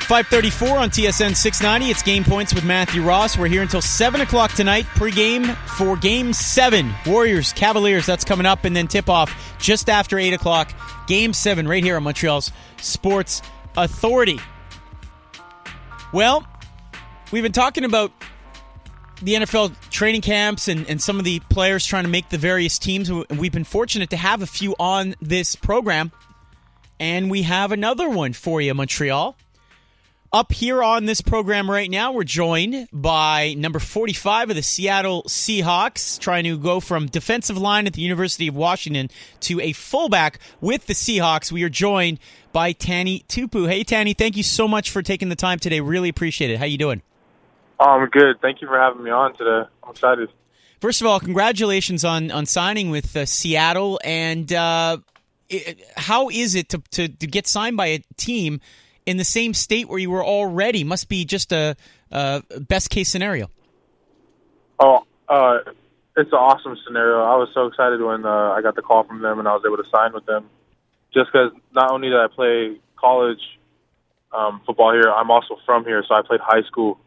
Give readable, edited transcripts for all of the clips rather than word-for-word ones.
5:34 on TSN 690. It's Game Points with Matthew Ross. We're here until 7 o'clock tonight, pregame for Game 7. Warriors, Cavaliers, that's coming up, and then tip-off just after 8 o'clock. Game 7 right here on Montreal's Sports Authority. Well, we've been talking about the NFL training camps and some of the players trying to make the various teams. We've been fortunate to have a few on this program, and we have another one for you, Montreal. Up here on this program right now, we're joined by number 45 of the Seattle Seahawks, trying to go from defensive line at the University of Washington to a fullback with the Seahawks. We are joined by Tani Tupou. Hey, Tani, thank you so much for taking the time today. Really appreciate it. How you doing? I'm good. Thank you for having me on today. I'm excited. First of all, congratulations on signing with Seattle. And how is it to get signed by a team in the same state where you were already? Must be just a best case scenario. Oh, it's an awesome scenario. I was so excited when I got the call from them and I was able to sign with them. Just because not only did I play college football here, I'm also from here, so I played high school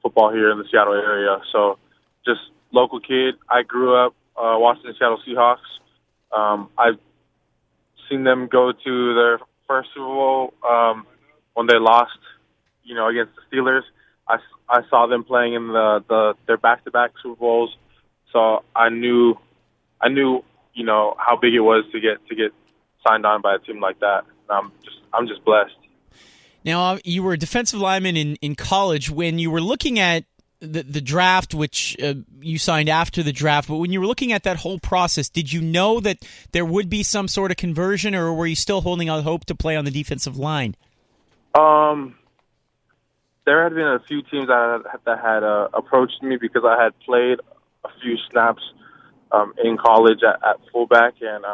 football here in the Seattle area. So just local kid. I grew up watching the Seattle Seahawks. I've seen them go to their first Super Bowl when they lost, against the Steelers. I saw them playing in their back-to-back Super Bowls, so I knew, how big it was to get signed on by a team like that. I'm just blessed. Now, you were a defensive lineman in college. When you were looking at the draft, which you signed after the draft, but when you were looking at that whole process, did you know that there would be some sort of conversion, or were you still holding out hope to play on the defensive line? There had been a few teams that had approached me because I had played a few snaps in college at fullback, and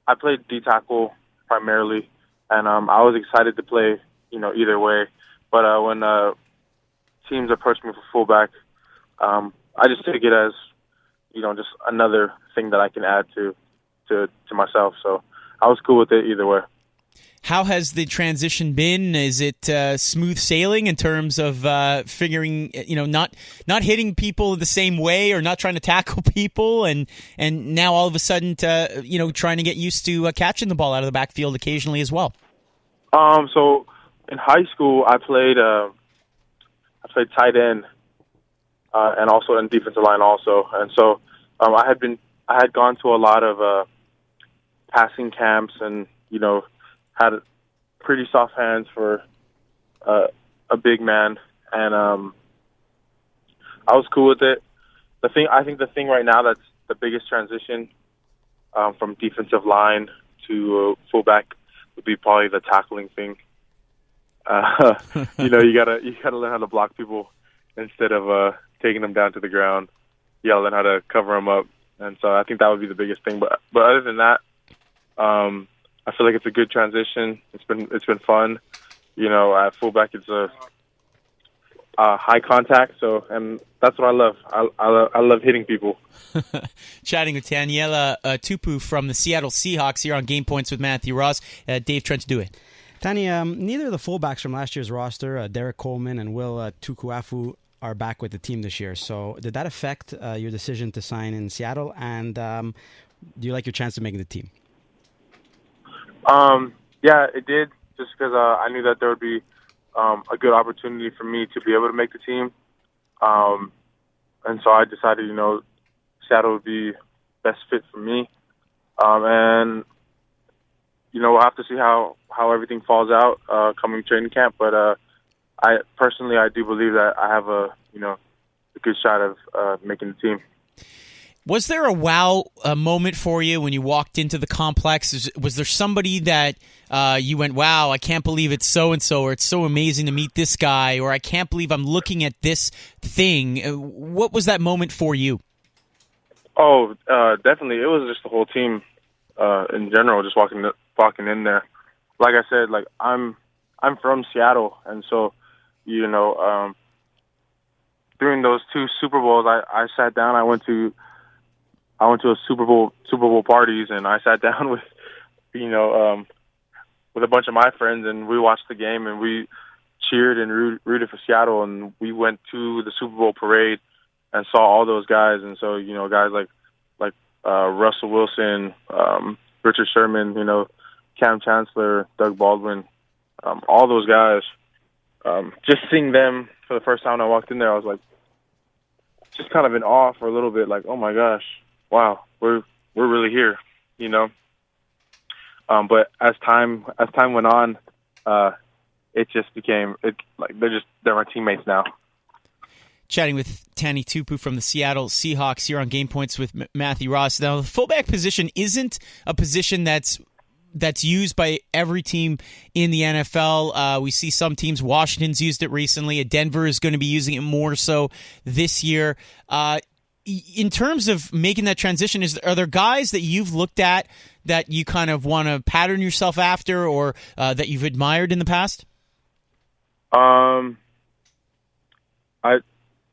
I played D tackle primarily, and I was excited to play either way. But when teams approached me for fullback, I just take it as just another thing that I can add to myself. So I was cool with it either way. How has the transition been? Is it smooth sailing in terms of figuring, not hitting people the same way or not trying to tackle people, and now all of a sudden, trying to get used to catching the ball out of the backfield occasionally as well? So in high school, I played tight end and also in defensive line also, and so I had gone to a lot of passing camps and had pretty soft hands for a big man, and I was cool with it. I think the thing right now that's the biggest transition from defensive line to fullback would be probably the tackling thing. You gotta learn how to block people instead of taking them down to the ground. You gotta learn how to cover them up, and so I think that would be the biggest thing. But other than that, I feel like it's a good transition. It's been fun. At fullback, it's a high contact, and that's what I love. I love hitting people. Chatting with Taniela Tupou from the Seattle Seahawks here on Game Points with Matthew Ross. Dave Trentadue. Tani, neither of the fullbacks from last year's roster, Derek Coleman and Will Tukuafu, are back with the team this year. So did that affect your decision to sign in Seattle? And do you like your chance of making the team? Yeah, it did, just because I knew that there would be a good opportunity for me to be able to make the team. And so I decided, Seattle would be best fit for me. And, we'll have to see how everything falls out coming training camp. But I do believe that I have a good shot of making the team. Was there a wow moment for you when you walked into the complex? Was there somebody that you went, wow, I can't believe it's so-and-so, or it's so amazing to meet this guy, or I can't believe I'm looking at this thing? What was that moment for you? Oh, definitely. It was just the whole team in general, just walking in there. Like I said, I'm from Seattle, and so, during those two Super Bowls, I sat down, I went to a Super Bowl parties, and I sat down with with a bunch of my friends, and we watched the game, and we cheered and rooted for Seattle, and we went to the Super Bowl parade and saw all those guys. And so, guys like Russell Wilson, Richard Sherman, Cam Chancellor, Doug Baldwin, all those guys. Just seeing them for the first time when I walked in there, I was like, just kind of in awe for a little bit, like, oh my gosh, wow, we're really here, But as time went on, it just became they're my teammates now. Chatting with Tani Tupou from the Seattle Seahawks here on Game Points with Matthew Ross. Now, the fullback position isn't a position that's used by every team in the NFL. We see some teams. Washington's used it recently. Denver is going to be using it more so this year. In terms of making that transition, are there guys that you've looked at that you kind of want to pattern yourself after, or that you've admired in the past?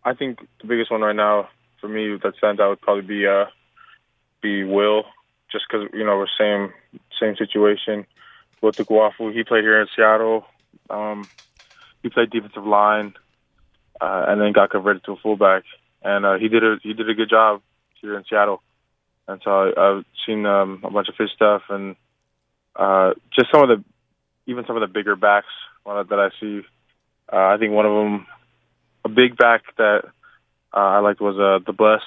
I think the biggest one right now for me that stands out would probably be Will, just because we're same situation. Will Tukuafu, he played here in Seattle. He played defensive line, and then got converted to a fullback, and he did a good job here in Seattle. And so I've seen a bunch of his stuff, and just some of the bigger backs that I see. I think one of them, a big back that I liked was the Bless.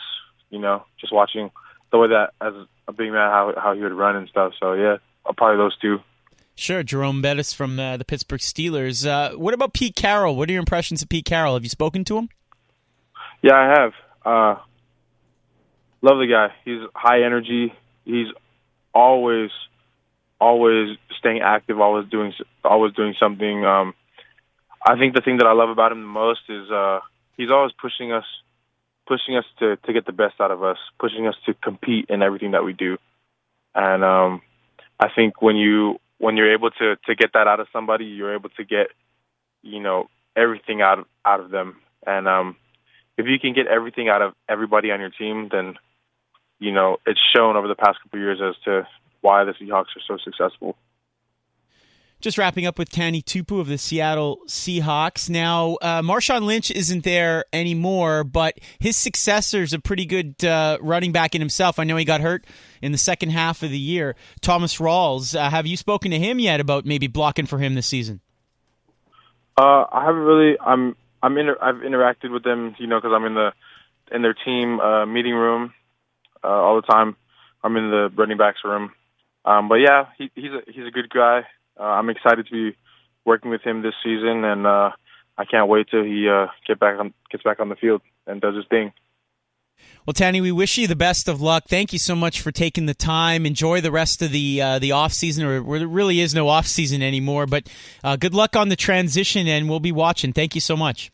Just watching the way that as a big man how he would run and stuff. So yeah, probably those two. Sure, Jerome Bettis from the Pittsburgh Steelers. What about Pete Carroll? What are your impressions of Pete Carroll? Have you spoken to him? Yeah, I have. Love the guy. He's high energy. He's always staying active. Always doing something. I think the thing that I love about him the most is he's always pushing us to get the best out of us, pushing us to compete in everything that we do. And I think when you're able to get that out of somebody, you're able to get everything out of them. And if you can get everything out of everybody on your team, then it's shown over the past couple of years as to why the Seahawks are so successful. Just wrapping up with Tani Tupou of the Seattle Seahawks. Now, Marshawn Lynch isn't there anymore, but his successor is a pretty good running back in himself. I know he got hurt in the second half of the year. Thomas Rawls, have you spoken to him yet about maybe blocking for him this season? I haven't really. I've interacted with them, because I'm in their team meeting room all the time. I'm in the running backs room. But yeah, he's a good guy. I'm excited to be working with him this season, and I can't wait till he gets back on the field and does his thing. Well, Tani, we wish you the best of luck. Thank you so much for taking the time. Enjoy the rest of the off season, or there really is no off season anymore. But good luck on the transition, and we'll be watching. Thank you so much.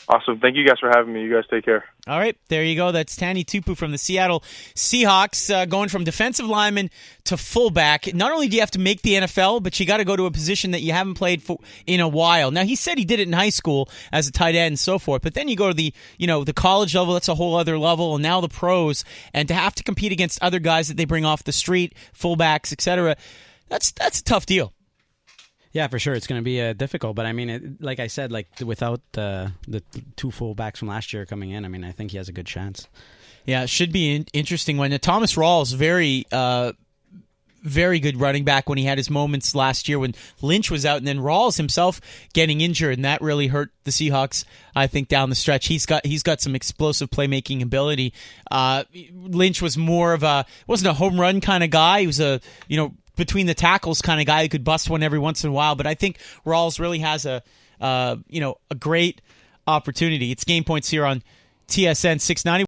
Awesome. Thank you guys for having me. You guys take care. All right, there you go. That's Tani Tupou from the Seattle Seahawks, going from defensive lineman to fullback. Not only do you have to make the NFL, but you got to go to a position that you haven't played in a while. Now, he said he did it in high school as a tight end and so forth, but then you go to the college level. That's a whole other level, and now the pros, and to have to compete against other guys that they bring off the street, fullbacks, etc. That's a tough deal. Yeah, for sure. It's going to be difficult. But, I mean, like I said, without the two fullbacks from last year coming in, I mean, I think he has a good chance. Yeah, it should be an interesting one. Now, Thomas Rawls, very good running back when he had his moments last year when Lynch was out, and then Rawls himself getting injured, and that really hurt the Seahawks, I think, down the stretch. He's got some explosive playmaking ability. Lynch was wasn't a home run kind of guy. He was between the tackles kind of guy who could bust one every once in a while. But I think Rawls really has a great opportunity. It's Game Points here on TSN 690.